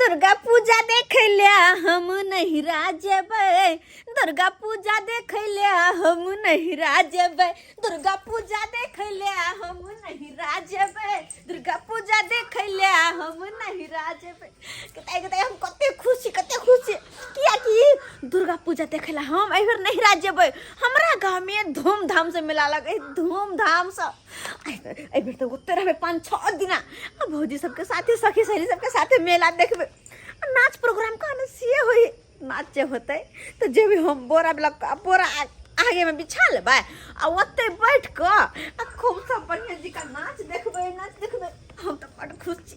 दुर्गा पूजा देख लिया हम नहीं राजबे, दुर्गा पूजा देख लिया हम नहीं राजबे, दुर्गा पूजा देख लिया हम नहीं राजबे, दुर्गा पूजा देख लिया हम नहीं राजबे। कते हम कते खुशी किया कि दुर्गा पूजा देखेला हम एहि बेर नहीं राजबे। हमरा गाँव में धूमधाम से मेला लगे, धूमधाम से। एहि बेर तो ओते रहबे 5-6 दिन। अब भौजी सबके साथे सखी सहेली सबके साथे मेला देखबे। नाच प्रोग्राम का नसिए होई, नाचे होते तो जेबे हम बोरा आगे में बिछा लेबै आ ओते बैठ के खूब सब बढ़िया जी का नाच देखबे। हम तो बड़ खुश छी,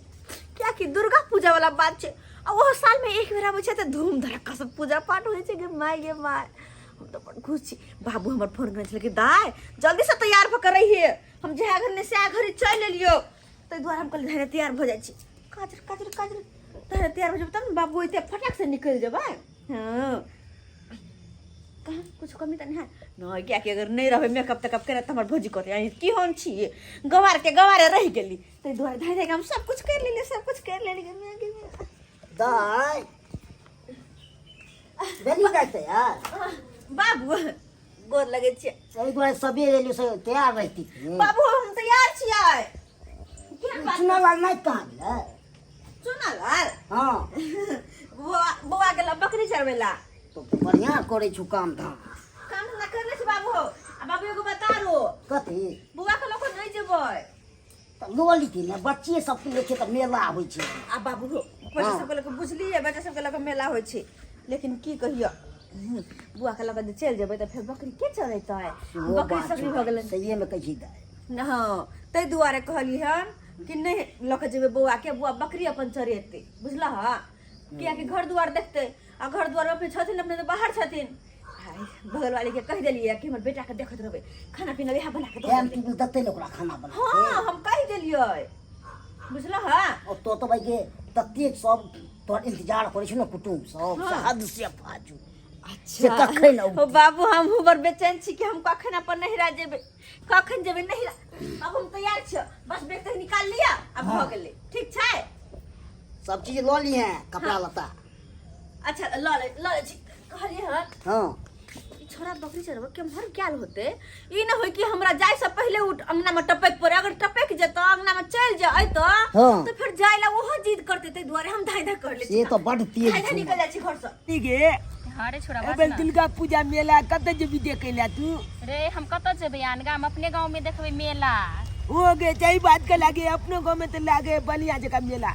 क्या कि दुर्गा पूजा वाला बात छे। आ वो साल में एक बेर आबै छै त धूम धड़क्का सब पूजा पाठ होइ छै गे माय हम तो बड़ खुश छी। बाबू हमर फोन करे छले कि दाय जल्दी से तैयार भ कर रहिए, हम जे घर ने से घर चल एलियो। तै दुआरे हम कहलिए धैर्य तैयार भ जाइ छी। काजर धैर्य तैयार हो जब तब न बाबू एते फटाक से निकल जेबै। हां कहाँ कुछ कमी त नहीं है न, क्या कि अगर नहीं रहबे मेकअप तेकअप करे त हमर भौजी कहते यानी की हम छी गवार के गवारे रह गेली। तै दुआरे धैर्य हम सब कुछ कर लेली दाई बेली जाते यार। बाबू गोर लगे छे। एक बार सवेरे ले से तैयार रहती थी। बाबू हम तैयार छियै। चुना लाल नहीं कहां गेलै? चुना लाल हां बुआ गेला बकरी चरवेला। तो बढ़िया करे छु काम धाम। काम ना करले छी बाबू। आ बाबू एगो बता रो कथि बुआ के लोग नहीं जेबै त गोली थी ना बच्चे सब के लेके त मेला होई छै। आ बाबू बच्चा सब के लोग बुझलिए, बच्चा सब के लोग मेला होई छै। लेकिन की कहियो बुआ के लगे चल जेबै त फिर बकरी के चरेतै? बकरी सकरी भ गेलै सही में कहि दै। हां तै दुआरे कहली हम कि नहीं लक जेबै बुआ के, बुआ बकरी अपन चरेतै बुझला ह। किया कि घर दुआर देखते आ घर दुआर अपने छथिन, अपने तो बाहर छथिन। बगल वाली के कह देलिए कि हमर बेटा के देखत रहबे, खाना पीना यहां बना के दे। हम तू दते लोकरा खाना बना। हां हम कह देलिए बुझला ह। तो भाई के तते सब तोर इंतजार करे छ न कुटुम सब हद से फाजू। अच्छा कखन ओ बाबू हम हुबर बेचैन छी कि हम कखन अपन नहिरा जेबे, कखन जेबे नहिरा। अब हम तैयार छ, बस बैग तक निकाल लिया अब भ गेलै। ठीक छै सब चीज ल ली है, कपड़ा लता। अच्छा ल छी कहलिए ह। हां छोरा बकरी चरब केम्हर गेल होते। ई न होय कि हमरा जाय से पहले उठ अंगना में टपक पड़े। अगर टपक जेत अंगना में चल जाय तो फिर जाय ला ओहो जिद करते। तै दुआरे हम धाय कर ले छी। ये तो बड़ तेज छै, निकल जाय छी घर से। ठीक है हारे छोरा एबे दुर्गा पूजा मेला कत जेबी देखेला तू? रे हम कत जेबे आनगा हम अपने गांव में देखबे मेला। हो गे सही बात के लागे अपनो गांव में तो लागे बलिया जगह मेला।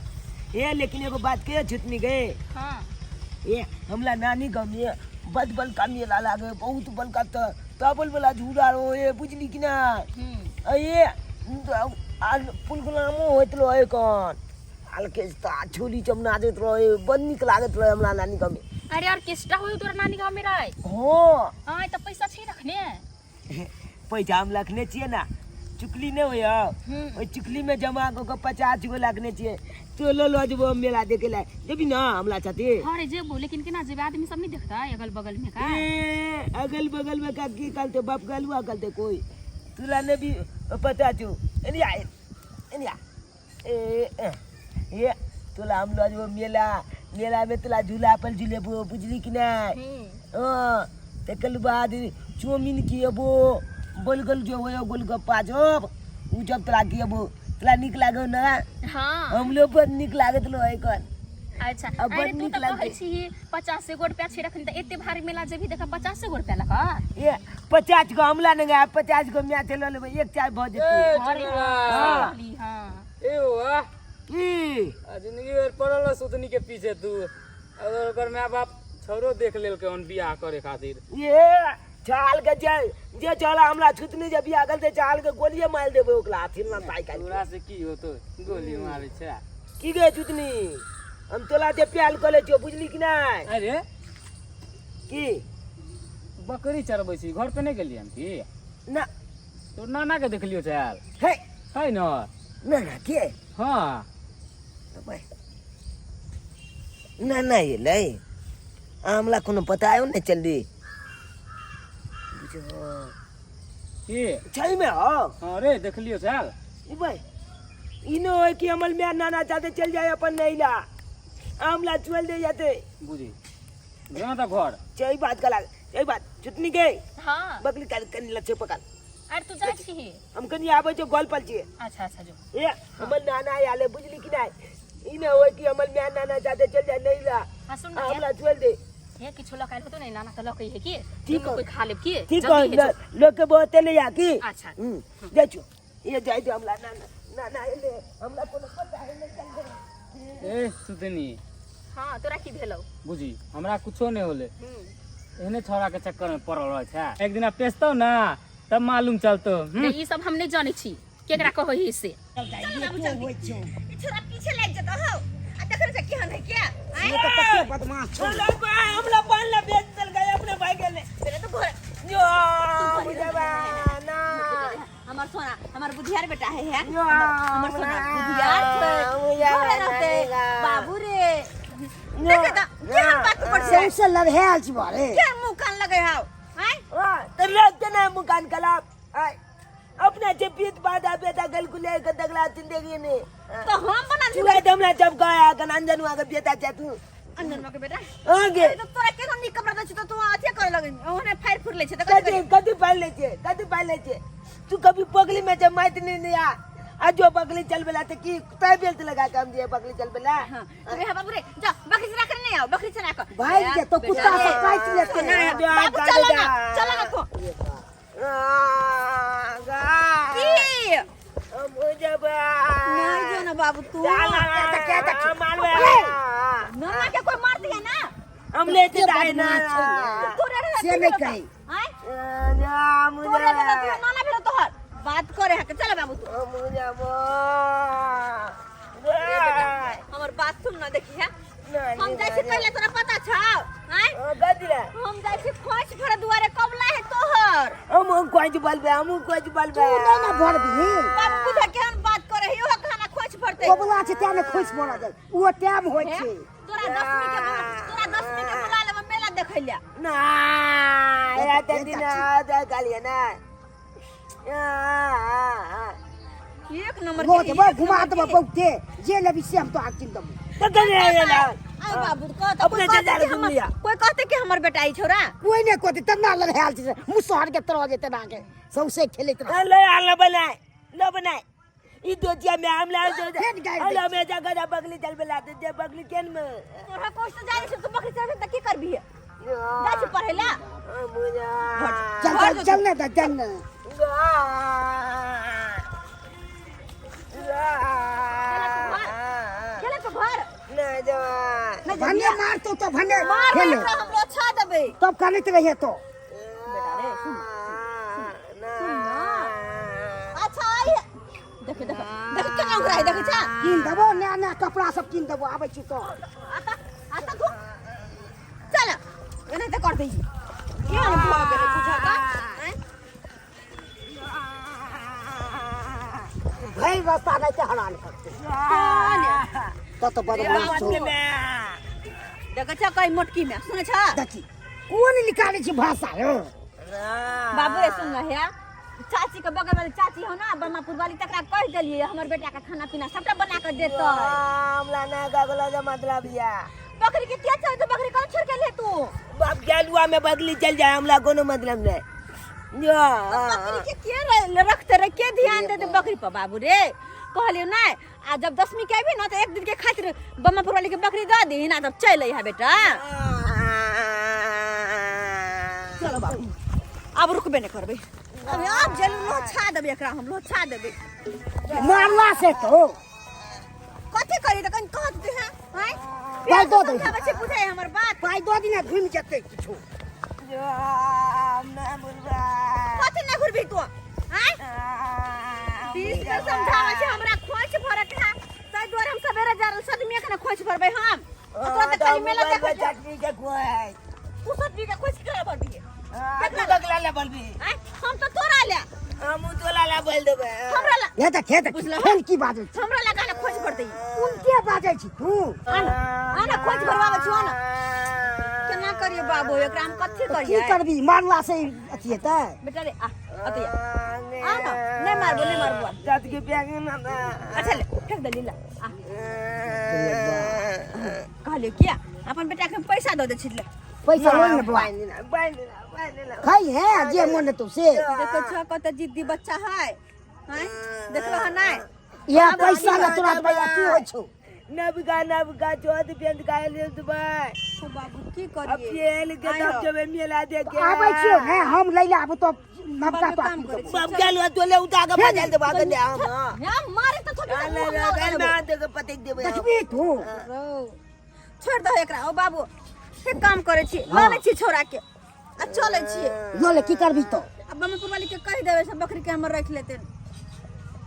ए लेकिन एगो बात के छुटनी गए। हां ए हमला नानी गांव में बड़ बड़का मेला लागे, बहुत बड़का तबल वाला झूला रो ए बुझली कि ना? ए पुलगुलामो होत रहे कौन आलकेस्ता छोरी चमना देत रहे, बड़ निक लागत रहे हमरा नानी गांव में। अरे ऑर्केस्ट्रा होय तोरा नानी गांव में रहे? हां हां त पैसा छी रखने? पैसा हम रखने छिए ना, चुकली नहीं होय ओई चुकली में जमा क 50 गो रखने छिए। तो लो जब मेला देखे ला जेबी ना हमला छथि। हां रे जेबो लेकिन केना जेबे? आदमी सब नहीं देखता अगल बगल में का? ए अगल बगल में का की करते बाप गलवा करते कोई तुला ने भी पता छु। एनिया ए तुला हम लो जब मेला में तुला झूला पर झूलेबो बुझली कि ना? हां तकल बाद चौमिन किएबो, गोलगोल जो हो गोलगप्पा जब उ जब तोरा किएबो तोला निक लागो ना? हां हम लोग पर निक लागत लो है कौन। अच्छा अब अरे तू निक त लागते। कहै छी 50 गो रुपया छी रखनी त एते भारी मेला जेबी देख 50 गो रुपया लगा? ये 50 को हमला न गया 50 को मैं चलो ले एक चाय भ जेती। अरे हां हां ए वाह की जिंदगी भर पड़ल सुतनी के पीछे तू। अगर ओकर माय बाप छोरो देख लेल के उन बियाह करे खातिर। ये चाल के जे चला हमरा छुतनी जे बियाह करते चाल के गोलिए मार देबे ओकला हाथी ना ताई का। तोरा से की होतो गोली मारे छै की गे छुतनी हम तोला जे प्याल कले छियो बुझली कि ना? अरे की बकरी चरबै छी घर पे नहीं गेलियन की? ना तो नाना के देखलियो चाल हे है न? ना के हां भाई ना ये नहीं हमला कोनो पता आयो ने चली बुझो की सही में हो। हां रे देखलियो चाल भाई इनो है कि हमल में नाना चाहते चल जाए अपन नैला आमला चल दे जाते बुझी जाना था घर चई बात कला चई बात चुटनी के हाँ बकली का कनी लच्छे पकाल अरे तू जा छी हम कनी आवे जो गोल पल छी अच्छा अच्छा जो ए हमर नाना आले बुझली कि नहीं इने होय कि हमर म्या नाना जाते चल जा नहीं ला हाँ सुन ना आमला चल दे ये किछु लकाल होतो नहीं नाना तो लकई है की ठीक कोई खा ले की ठीक जल्दी है है जो। लोग के बहुत ले जा की अच्छा देखो ये जाई दे हमला नाना ले हमला कोनो पता है नहीं चल दे ए सुतनी हाँ तोरा की भेलौ बुझी हमरा कुछो नहीं होले एहने छोरा के चक्कर में पड़ल रह छै एक दिन पेस्तौ ना तब मालूम चलतो नहीं, ई सब हम नहीं जाने छी केकरा कहो ही से छोरा पीछे लग जाता हो आ देखर से केहन है क्या आय ये तो कते बदमाश छौ हमला बांध ले बेच चल गए अपने भाई के ले तेरे तो घर जो मुझे ना हमार सोना हमार बुधियार बेटा है यो, हमार सोना बुधियार मुझे घरे रहते बाबू रे देखे ता क्या बात कर से सबसे लड़हेल छी बारे क्या मुंह कान लगे हाउ आय तो लोग के ना मुकान कलाप अपना चपीत बादा बेटा गल गुले के दगला जिंदगी ने तो हम बना तू है हमला जब गया कन अंजन वा के बेटा छै तू अंदर में के बेटा आगे तो तोरा केनो नी कपड़ा दछ तो तू आथे करे लगे ओने फायर फुर ले छे तो कदी पाल ले छे तू कभी पगली में जब माइत नहीं आ आज जो बगली चल बेला तो की तय बेल्ट लगा के हम दिए बगली चल बेला हां अरे बाबू रे जा बकरी चरा कर नहीं आओ बकरी चरा कर भाई के तो कुत्ता से काट लेते हैं बाबू चला ना को की मुझे नहीं जो ना बाबू तू मामा के कोई मार दिया ना हम लेते जाए ना तोरे रे से नहीं कही आय मुझे तोरे रे तू नाना भी तोहर बात करे है चल बाबू तू मुझे हमर बात सुन ना देखी है हम जाय छी पहले तोरा पता छ आय गदिला हम जाय छी खोज भर दुआरे कबला है तोहर हम कोई बोलबे हम कोई बोलबे तू नहीं ना भर दी बाबू बुझा केहन बात करे है ओ खाना खोज भरते कोबला छै त्या में खुश मोरा जाय वो टाइम होय छै तोरा 10 के बुला ले मेला देखै ले ना या ते दिन आ गालिया ना एक नंबर वो जब घुमा दब बहुते जे लेबी से हम तो आकिन दम तो गने ना आय बाबू को तो अपने कोई चचा कहते कि घुम लिया। कोई कहते कि हमर बेटा आई छोरा कोई नहीं कोते तना लड़हेल छै मुसहर के तरह जेते ना के सबसे खेलैत रह ले आला बनाए लो बनाए ई दोजिया में हम ला जो फेट गाड़ दै हेलो में जगह बगली चल बेला दे बगली केन में तोरा कोई तो जाने से तू बकरी चढ़े त की करबी है जा छी पढ़ेला मुझे चल चल ना दा चल ना चले तो घर नहीं जवा भन्ने मार तो भन्ने मार खेले तो हम लोग छा देबे तब करैत रहिए तो बेटा रे सुन अच्छा आई देख देख देख केना उगराई देख छा किन दबो नया नया कपड़ा सब किन दबो आबै छी तो आता तू चल एने ते कर दई केहन भाग रे बुझा का भाई रास्ता नहीं के हरान करते तो बदमाश छौ देख छा कई मोटकी में सुन छा देखी कोन निकाले छी भाषा रो बाबू रे सुन रहे चाची के बगल वाली चाची हो ना ब्रह्मपुर वाली तकरा कह देलिए हमर बेटा का खाना पीना सबटा बना कर देतो हमला ना गगला जो मतलब या बकरी के क्या चाहिए तो बकरी कौन छोड़ के ले तू बाप गलुआ में बगली चल जाए हमला कोनो मतलब नहीं जो बकरी के क्या रखते रे के ध्यान दे बकरी पर बाबू रे कहलियो ना आ जब 10वीं के आबी ना तो एक दिन के खातिर ब्रह्मपुर वाली के बकरी दे दी ना तब चल आई है बेटा चलो बाबू अब रुकबे नहीं करबे अब आप जरूर लो छा देबे एकरा हम लो छा देबे मारला से तो कथि करी त कन कहत तू है हैं पाई दो दे बच्चे पूछे हमर बात पाई दो दिन घूम जते किछो जो ना बुलवा कथि ना घुरबी तू हैं बीस के समझावे छै हमरा खोज भरत है ताई द्वारे हम सवेरे जा रहल सदमिया के ना खोज भरबे हम तो त खाली मेला देख चटनी के खोए तू सब के खोज करे भरबी तू बगला ले बोलबी हैं हम तो तोरा ले हम तोला ला बोल देबे हमरा ला ये त खेत खेल की बात छै हमरा लगा ना खोज भर दई उनके बाजै छी तू आना खोज भरवावे छियो ना केना करियो बाबू एकरा हम कथि की करिए करबी मारला से अथी हेतै बेटा रे आ अतिया आ ना नहीं मारबो जात के प्याग ना अच्छा ले फेंक दे लीला आ कह कहलियो क्या अपन बेटा के पैसा दे दे छिले पैसा लो ना बुआ बांध खाई है जे मन तो से देखो छ कत जिद्दी बच्चा है हैं देखलो है ना या पैसा ना तोरा भैया की हो छौ नबका चौथ पेंट गाय ले दुबई ओ बाबू की अब करिए पेल के तब जब मेला देखे आबै छियो है हम ले ले आब तो नबका तो काम करे बाप गेलो तो ले उठा के बजाल दे भाग दे हम हम मारे तो थोड़ी गल में दे के पते देबे देखबी तू छोड़ दो एकरा ओ बाबू एक काम करे छी लाने छी छोरा के आ चले छी लो ले की करबी तो अब मम्मी वाली के कह देवे सब बकरी के हमर रख लेते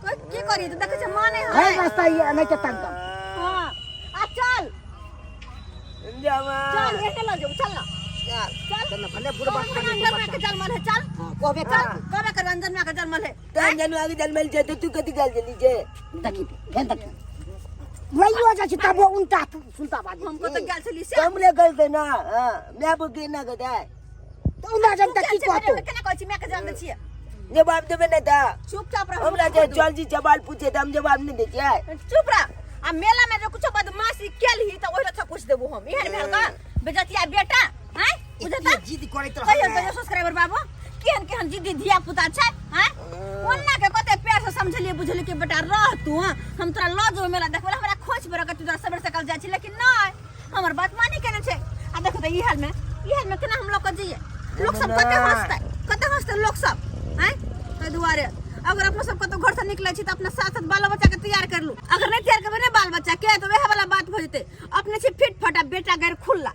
कोई की करिए तो देखे छ माने है है रास्ता ये नहीं के तंग हां आ चल जावा चल ये लो जो चल ना चल भले पूरा बात कर अंदर में के जल मल है चल कहबे चल कबे कर अंदर में के जल मल है तन जन आगे जल मिल जे तो तू कति गल जली जे तकी है तकी लइयो जा छी तब उनटा सुनता बाजी हमको तो गल चली से हमले गल दे ना मैं बुके ना गदा तो ना जनता की कहतो केना कहै छी मैं के जान दे छी जवाब देबे ना ता चुपचाप रह हमरा जे चल जी सवाल पूछे त हम जवाब नहीं दे छियै चुप रह आ मेला में जो कुछ बदमाशी केलही त ओहि रक्षा कुछ देबो हम इहन भेल का बेजतिया बेटा हैं बुझता जिद करैत कहियो रह तो सब्सक्राइबर बाबू केहन केहन जिद्दी धिया पुता छै हैं ओन्ना के कते प्यार से समझलिए बुझलिए कि बेटा रह तू हम तोरा ल जो मेला देखबे हमरा खोज बेर के तू तोरा सबर से कल जाय छी लेकिन नहीं हमर बात मानी केने छै आ देखो त ई हाल में केना हम लोग के जिए लोग सब कते हंसते लोग सब हैं तै दुआरे अगर अपना सब कतो घर से निकले छी त अपना साथ साथ बाल बच्चा के तैयार कर लू अगर नहीं तैयार करबे ना बाल बच्चा के तो वह वाला बात हो जते अपने से फिट फटा बेटा गैर खुल्ला